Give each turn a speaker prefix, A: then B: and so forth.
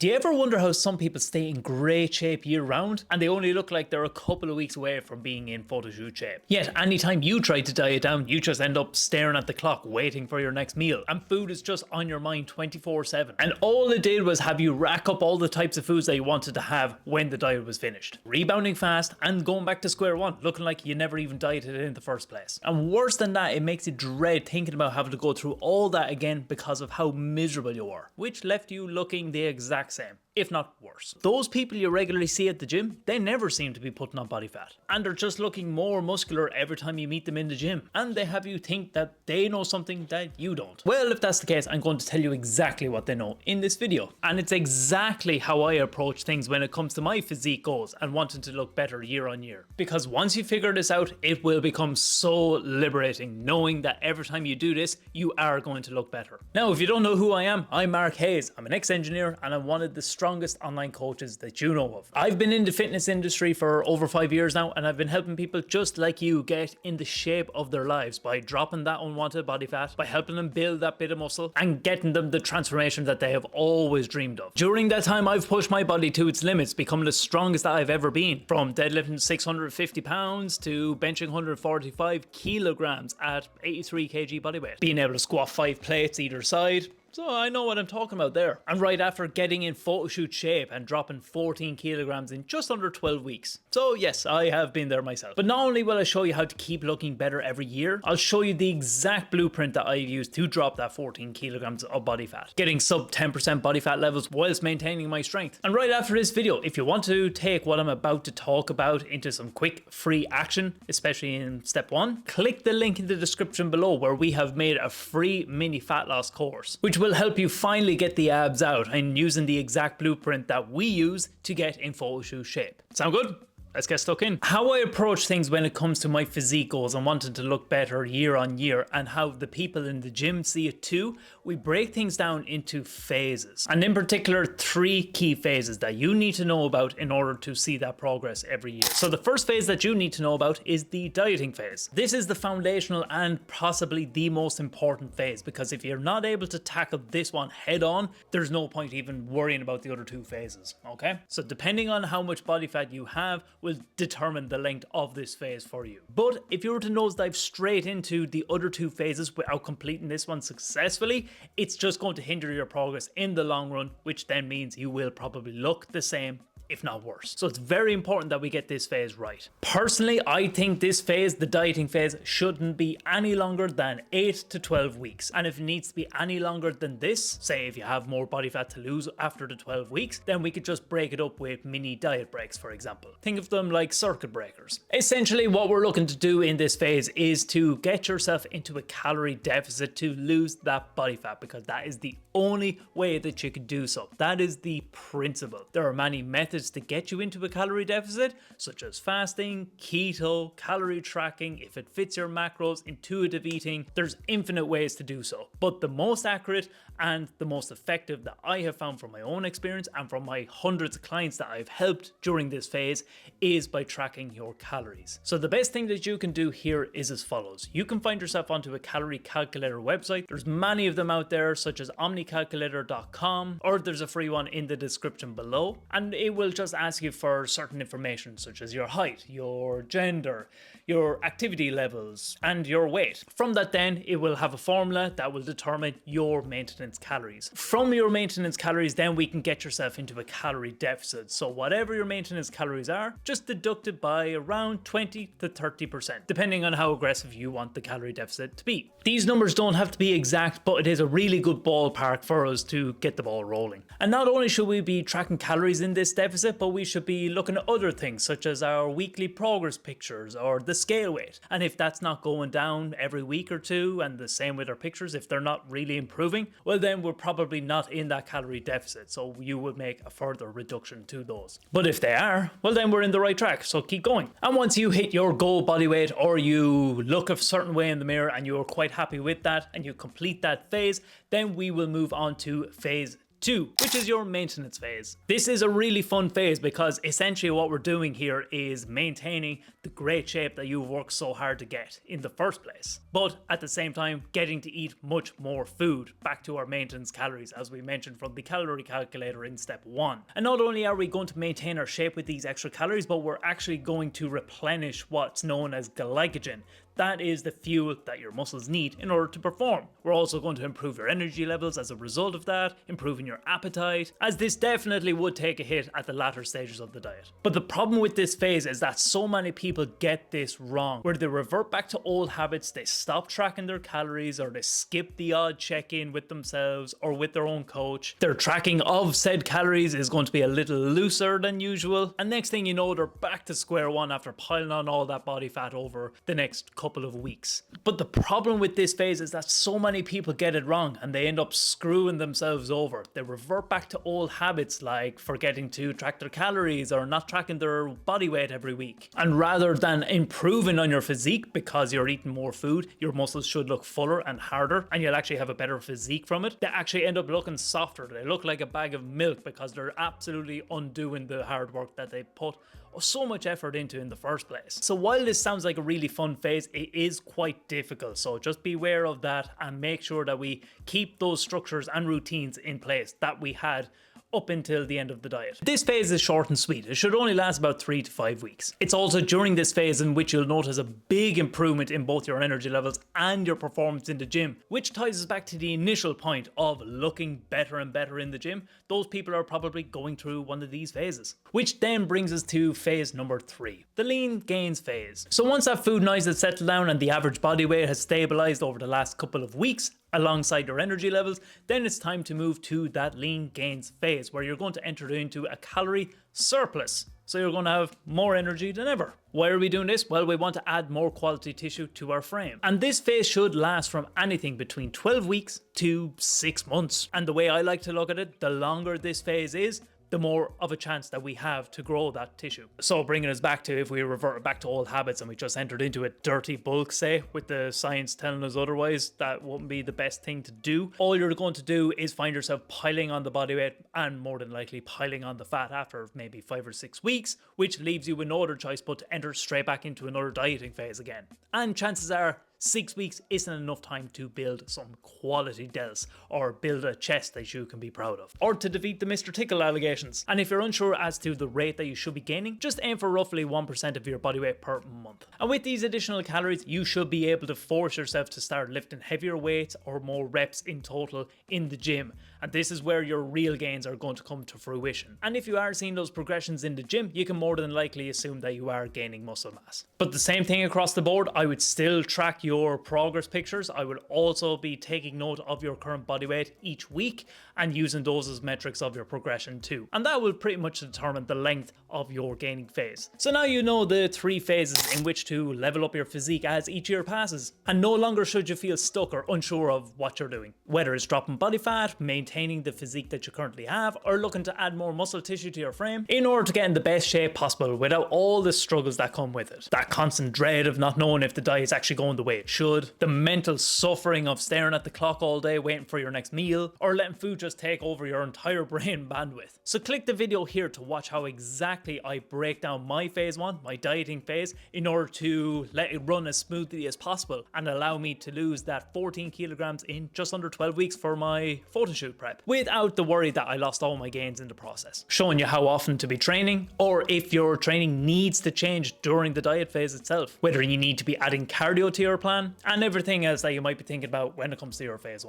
A: Do you ever wonder how some people stay in great shape year round and they only look like they're a couple of weeks away from being in photo shoot shape? Yet anytime you try to diet down, you just end up staring at the clock waiting for your next meal, and food is just on your mind 24/7. And all it did was have you rack up all the types of foods that you wanted to have when the diet was finished, rebounding fast and going back to square one, looking like you never even dieted in the first place. And worse than that, it makes you dread thinking about having to go through all that again because of how miserable you were, which left you looking the exact same, if not worse. Those people you regularly see at the gym, they never seem to be putting on body fat, and they're just looking more muscular every time you meet them in the gym, and they have you think that they know something that you don't. Well, if that's the case, I'm going to tell you exactly what they know in this video, and it's exactly how I approach things when it comes to my physique goals and wanting to look better year on year. Because once you figure this out, it will become so liberating knowing that every time you do this, you are going to look better. Now, if you don't know who I am, I'm Mark Hayes. I'm an ex-engineer and I'm one of the strongest online coaches that you know of. I've been in the fitness industry for over 5 years now, and I've been helping people just like you get in the shape of their lives by dropping that unwanted body fat, by helping them build that bit of muscle and getting them the transformation that they have always dreamed of. During that time, I've pushed my body to its limits, becoming the strongest that I've ever been, from deadlifting 650 pounds to benching 145 kilograms at 83 kg body weight, being able to squat 5 plates either side. So I know what I'm talking about there. And right after getting in photo shoot shape and dropping 14 kilograms in just under 12 weeks. So yes, I have been there myself. But not only will I show you how to keep looking better every year, I'll show you the exact blueprint that I've used to drop that 14 kilograms of body fat, getting sub 10% body fat levels whilst maintaining my strength. And right after this video, if you want to take what I'm about to talk about into some quick free action, especially in step 1, click the link in the description below where we have made a free mini fat loss course, which will help you finally get the abs out and using the exact blueprint that we use to get in photo shoot shape. Sound good? Let's get stuck in. How I approach things when it comes to my physique goals and wanting to look better year on year, and how the people in the gym see it too, we break things down into phases. And in particular, 3 key phases that you need to know about in order to see that progress every year. So the first phase that you need to know about is the dieting phase. This is the foundational and possibly the most important phase, because if you're not able to tackle this one head on, there's no point even worrying about the other 2 phases, okay? So depending on how much body fat you have will determine the length of this phase for you. But if you were to nosedive straight into the other 2 phases without completing this one successfully, it's just going to hinder your progress in the long run, which then means you will probably look the same, if not worse. So it's very important that we get this phase right. Personally, I think this phase, the dieting phase, shouldn't be any longer than 8 to 12 weeks. And if it needs to be any longer than this, say if you have more body fat to lose after the 12 weeks, then we could just break it up with mini diet breaks, for example. Think of them like circuit breakers. Essentially, what we're looking to do in this phase is to get yourself into a calorie deficit to lose that body fat, because that is the only way that you can do so. That is the principle. There are many methods to get you into a calorie deficit, such as fasting, keto, calorie tracking, if it fits your macros, intuitive eating. There's infinite ways to do so, but the most accurate and the most effective that I have found from my own experience and from my hundreds of clients that I've helped during this phase is by tracking your calories. So the best thing that you can do here is as follows. You can find yourself onto a Calorie Calculator website. There's many of them out there, such as omnicalculator.com, or there's a free one in the description below, and it will just ask you for certain information such as your height, your gender, your activity levels, and your weight. From that then, it will have a formula that will determine your maintenance calories. From your maintenance calories, then we can get yourself into a calorie deficit. So whatever your maintenance calories are, just deduct it by around 20 to 30%, depending on how aggressive you want the calorie deficit to be. These numbers don't have to be exact, but it is a really good ballpark for us to get the ball rolling. And not only should we be tracking calories in this deficit, but we should be looking at other things such as our weekly progress pictures or the scale weight. And if that's not going down every week or 2, and the same with our pictures, if they're not really improving, well then we're probably not in that calorie deficit, so you would make a further reduction to those. But if they are, well then we're in the right track, so keep going. And once you hit your goal body weight, or you look a certain way in the mirror and you're quite happy with that and you complete that phase, then we will move on to phase 2, which is your maintenance phase. This is a really fun phase because essentially what we're doing here is maintaining the great shape that you've worked so hard to get in the first place, but at the same time getting to eat much more food, back to our maintenance calories as we mentioned from the calorie calculator in step 1. And not only are we going to maintain our shape with these extra calories, but we're actually going to replenish what's known as glycogen. That is the fuel that your muscles need in order to perform. We're also going to improve your energy levels as a result of that, improving your appetite, as this definitely would take a hit at the latter stages of the diet. But the problem with this phase is that so many people get this wrong, where they revert back to old habits, they stop tracking their calories, or they skip the odd check-in with themselves or with their own coach. Their tracking of said calories is going to be a little looser than usual, and next thing you know, they're back to square one after piling on all that body fat over the next couple of weeks. But the problem with this phase is that so many people get it wrong and they end up screwing themselves over. They revert back to old habits like forgetting to track their calories or not tracking their body weight every week. And rather than improving on your physique because you're eating more food, your muscles should look fuller and harder and you'll actually have a better physique from it. They actually end up looking softer. They look like a bag of milk because they're absolutely undoing the hard work that they put so much effort into in the first place. So while this sounds like a really fun phase, it is quite difficult. So just beware of that and make sure that we keep those structures and routines in place that we had up until the end of the diet. This phase is short and sweet. It should only last about 3 to 5 weeks. It's also during this phase in which you'll notice a big improvement in both your energy levels and your performance in the gym, which ties us back to the initial point of looking better and better in the gym. Those people are probably going through one of these phases. Which then brings us to phase number 3, the lean gains phase. So once that food noise has settled down and the average body weight has stabilized over the last couple of weeks, alongside your energy levels, then it's time to move to that lean gains phase where you're going to enter into a calorie surplus. So you're going to have more energy than ever. Why are we doing this? Well, we want to add more quality tissue to our frame. And this phase should last from anything between 12 weeks to 6 months. And the way I like to look at it, the longer this phase is, the more of a chance that we have to grow that tissue. So bringing us back to, if we revert back to old habits and we just entered into a dirty bulk, say, with the science telling us otherwise, that wouldn't be the best thing to do. All you're going to do is find yourself piling on the body weight and more than likely piling on the fat after maybe 5 or 6 weeks, which leaves you with no other choice but to enter straight back into another dieting phase again. And chances are 6 weeks isn't enough time to build some quality delts or build a chest that you can be proud of, or to defeat the Mr. Tickle allegations. And if you're unsure as to the rate that you should be gaining, just aim for roughly 1% of your body weight per month. And with these additional calories, you should be able to force yourself to start lifting heavier weights or more reps in total in the gym. And this is where your real gains are going to come to fruition. And if you are seeing those progressions in the gym, you can more than likely assume that you are gaining muscle mass. But the same thing across the board, I would still track your progress pictures. I would also be taking note of your current body weight each week and using those as metrics of your progression too. And that will pretty much determine the length of your gaining phase. So now you know the 3 phases in which to level up your physique as each year passes. And no longer should you feel stuck or unsure of what you're doing. Whether it's dropping body fat, maintaining the physique that you currently have, or looking to add more muscle tissue to your frame in order to get in the best shape possible without all the struggles that come with it. That constant dread of not knowing if the diet is actually going the way it should, the mental suffering of staring at the clock all day waiting for your next meal, or letting food just take over your entire brain bandwidth. So click the video here to watch how exactly I break down my phase 1, my dieting phase, in order to let it run as smoothly as possible and allow me to lose that 14 kilograms in just under 12 weeks for my photo shoot prep, without the worry that I lost all my gains in the process. Showing you how often to be training, or if your training needs to change during the diet phase itself, whether you need to be adding cardio to your plan, and everything else that you might be thinking about when it comes to your phase 1.